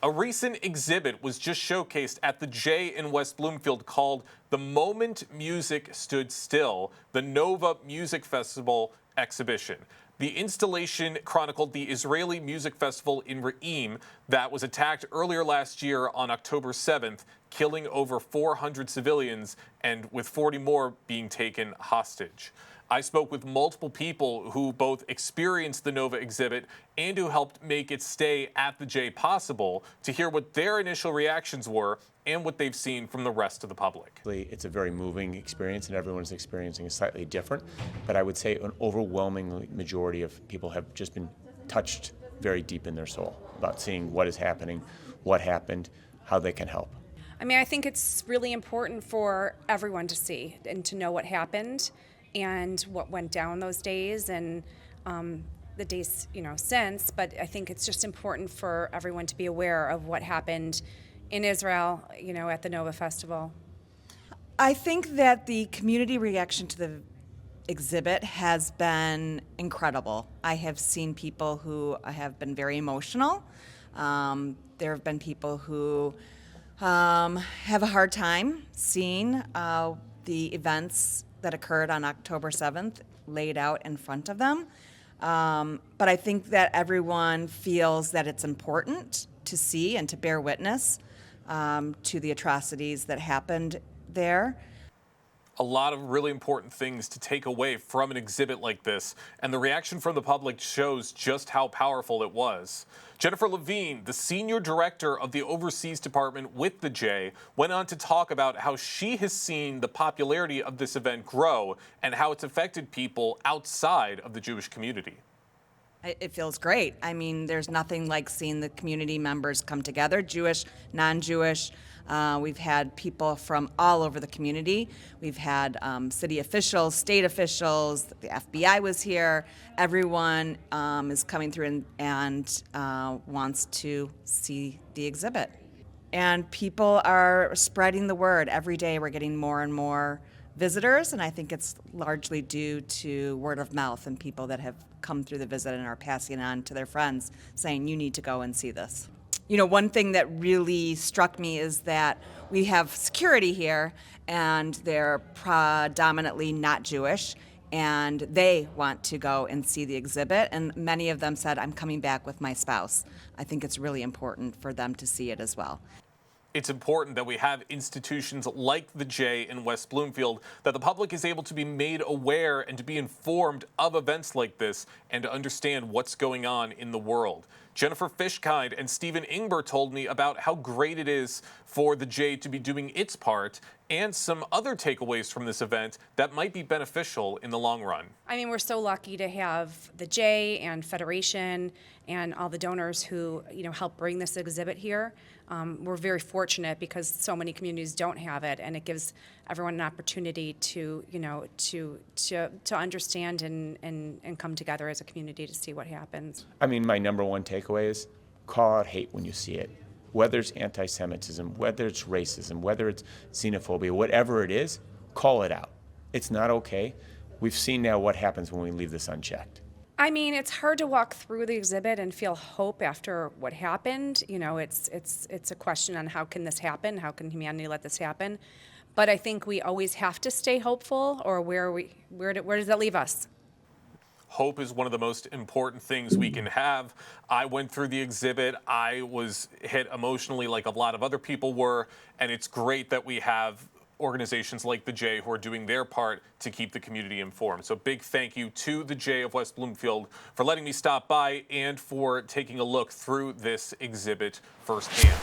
A recent exhibit was just showcased at the J in West Bloomfield called The Moment Music Stood Still, the Nova Music Festival exhibition. The installation chronicled the Israeli music festival in Re'im that was attacked earlier last year on October 7th, killing over 400 civilians and with 40 more being taken hostage. I spoke with multiple people who both experienced the Nova exhibit and who helped make its stay at the J possible to hear what their initial reactions were and what they've seen from the rest of the public. It's a very moving experience, and everyone's experiencing is slightly different. But I would say an overwhelming majority of people have just been touched very deep in their soul about seeing what is happening, what happened, how they can help. I mean, I think it's really important for everyone to see and to know what happened and what went down those days and the days, since. But I think it's just important for everyone to be aware of what happened in Israel, at the Nova Festival. I think that the community reaction to the exhibit has been incredible. I have seen people who have been very emotional. There have been people who have a hard time seeing the events that occurred on October 7th laid out in front of them. But I think that everyone feels that it's important to see and to bear witness to the atrocities that happened there. A lot of really important things to take away from an exhibit like this, and the reaction from the public shows just how powerful it was. Jennifer Levine, the senior director of the Overseas Department with the J, went on to talk about how she has seen the popularity of this event grow and how it's affected people outside of the Jewish community. It feels great. I mean, there's nothing like seeing the community members come together, Jewish, non-Jewish. We've had people from all over the community. We've had city officials, state officials, the FBI was here. Everyone is coming through and wants to see the exhibit. And people are spreading the word. Every day we're getting more and more visitors, and I think it's largely due to word of mouth and people that have come through the visit and are passing it on to their friends saying, you need to go and see this. One thing that really struck me is that we have security here, and they're predominantly not Jewish, and they want to go and see the exhibit, and many of them said, I'm coming back with my spouse. I think it's really important for them to see it as well. It's important that we have institutions like the J in West Bloomfield, that the public is able to be made aware and to be informed of events like this and to understand what's going on in the world. Jennifer Fishkind and Stephen Ingber told me about how great it is for the J to be doing its part and some other takeaways from this event that might be beneficial in the long run. I mean, we're so lucky to have the J and Federation and all the donors who, help bring this exhibit here. We're very fortunate because so many communities don't have it, and it gives everyone an opportunity to, to understand and come together as a community to see what happens. I mean, my number one takeaway is call out hate when you see it. Whether it's anti-Semitism, whether it's racism, whether it's xenophobia, whatever it is, call it out. It's not okay. We've seen now what happens when we leave this unchecked. I mean, it's hard to walk through the exhibit and feel hope after what happened. It's a question on how can this happen? How can humanity let this happen? But I think we always have to stay hopeful, or where does that leave us? Hope is one of the most important things we can have. I went through the exhibit. I was hit emotionally like a lot of other people were, and it's great that we have organizations like the J who are doing their part to keep the community informed. So big thank you to the J of West Bloomfield for letting me stop by and for taking a look through this exhibit firsthand.